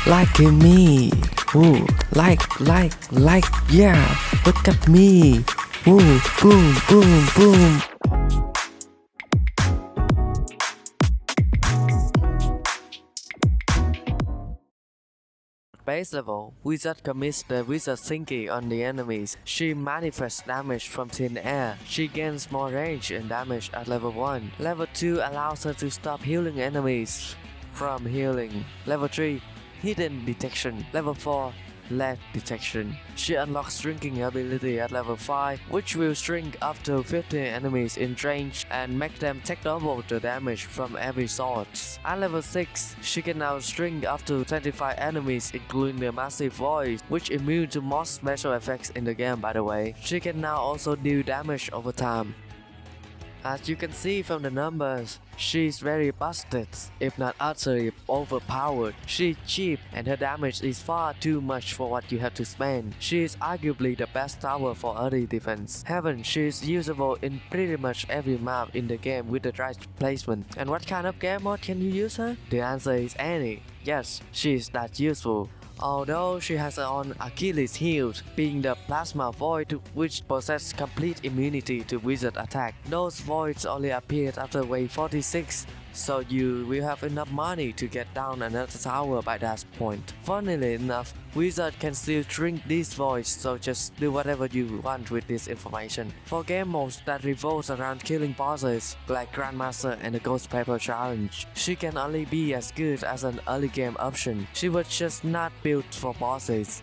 like me. Ooh, yeah. Look at me. Ooh, boom, boom, boom. Base level, Wizard commits the Wizard thingy on the enemies. She manifests damage from thin air. She gains more range and damage at level 1. Level 2 allows her to stop healing enemies from healing. Level 3, Hidden Detection. Level 4, Lead Detection. She unlocks Shrinking ability at level 5, which will shrink up to 50 enemies in range and make them take double the damage from every source. At level 6, she can now shrink up to 25 enemies, including the Massive Voice, which is immune to most special effects in the game, by the way. She can now also deal damage over time. As you can see from the numbers, she's very busted, if not utterly overpowered. She's cheap and her damage is far too much for what you have to spend. She is arguably the best tower for early defense. Heaven, she is usable in pretty much every map in the game with the right placement. And what kind of game mode can you use her? The answer is any. Yes, she is that useful. Although she has her own Achilles heel, being the Plasma Void, which possesses complete immunity to wizard attack. Those voids only appeared after wave 46, so you will have enough money to get down another tower by that point. Funnily enough, wizard can still shrink these voids, so just do whatever you want with this information. For game modes that revolves around killing bosses, like Grandmaster and the Ghost Paper Challenge, she can only be as good as an early game option. She was just not built for bosses.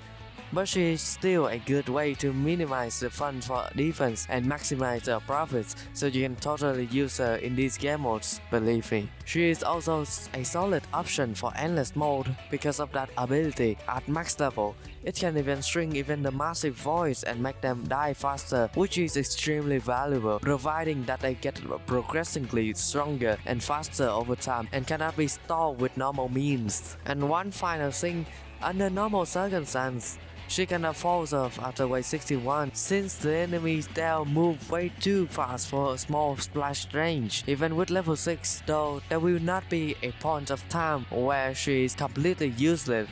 But she is still a good way to minimize the fun for defense and maximize the profits, so you can totally use her in these game modes, believe me. She is also a solid option for endless mode because of that ability. At max level, it can even shrink even the Massive Voice and make them die faster, which is extremely valuable, providing that they get progressively stronger and faster over time and cannot be stalled with normal means. And one final thing, under normal circumstances, she cannot falls off after wave 61 since the enemies there move way too fast for a small splash range. Even with level 6 though, there will not be a point of time where she is completely useless.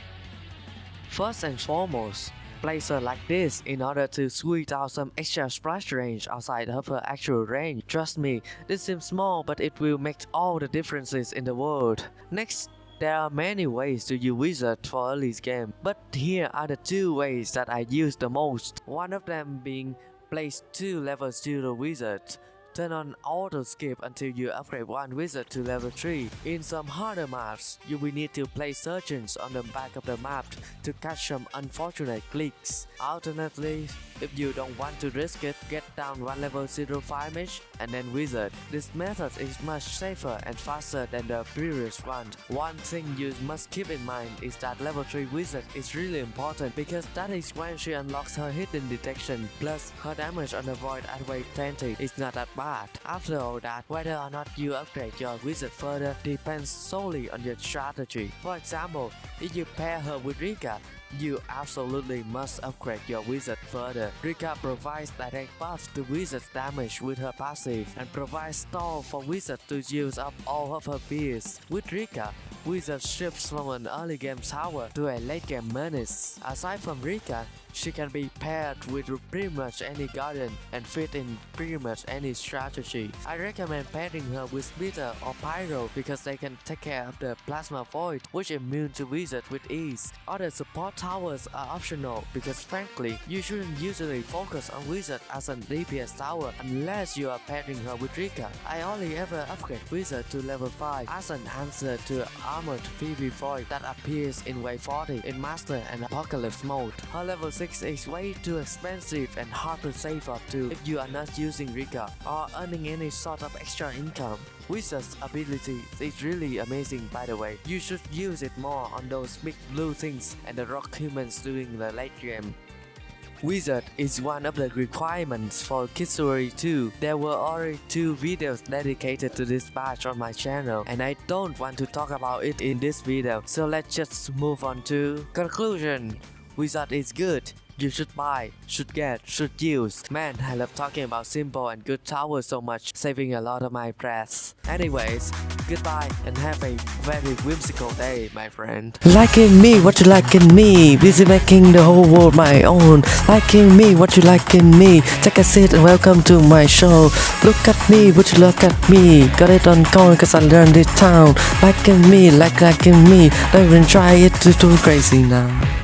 First and foremost, place her like this in order to squeeze out some extra splash range outside of her actual range. Trust me, this seems small but it will make all the differences in the world. Next, there are many ways to use wizard for early game, but here are the two ways that I use the most. One of them being place 2 levels to the wizard. Turn on auto skip until you upgrade one wizard to level 3. In some harder maps, you will need to place surgeons on the back of the map to catch some unfortunate clicks. Alternately, if you don't want to risk it, get down one level 05 mage and then wizard. This method is much safer and faster than the previous one. One thing you must keep in mind is that level 3 wizard is really important because that is when she unlocks her hidden detection, plus her damage on the void at wave 20 is not that bad. After all that, whether or not you upgrade your wizard further depends solely on your strategy. For example, if you pair her with Rika, you absolutely must upgrade your wizard further. Rika provides direct buff to wizard's damage with her passive and provides stall for wizard to use up all of her beers. With Rika, wizard shifts from an early game tower to a late game menace. Aside from Rika, she can be paired with pretty much any guardian and fit in pretty much any strategy. I recommend pairing her with Splitter or Pyro because they can take care of the Plasma Void, which is immune to wizard with ease. Other support towers are optional because frankly, you shouldn't usually focus on wizard as an DPS tower unless you are pairing her with Rika. I only ever upgrade wizard to level 5 as an answer to armored PV Void that appears in wave 40 in Master and Apocalypse mode. Her level 6 is way too expensive and hard to save up to if you are not using Rika or earning any sort of extra income. Wizard's ability is really amazing, by the way. You should use it more on those big blue things and the rock humans during the late game. Wizard is one of the requirements for Kitsuri 2. There were already 2 videos dedicated to this patch on my channel and I don't want to talk about it in this video, so let's just move on to conclusion. Wizard is good. you should buy, should get, should use. Man, I love talking about simple and good towels so much, saving a lot of my breath. Anyways, goodbye and have a very whimsical day, my friend. Liking me, what you like in me, busy making the whole world my own. Liking me, what you like in me, take a seat and welcome to my show. Look at me, would you look at me, got it on call cause I learned it town. Liking me, liking me, don't even try it, too crazy now.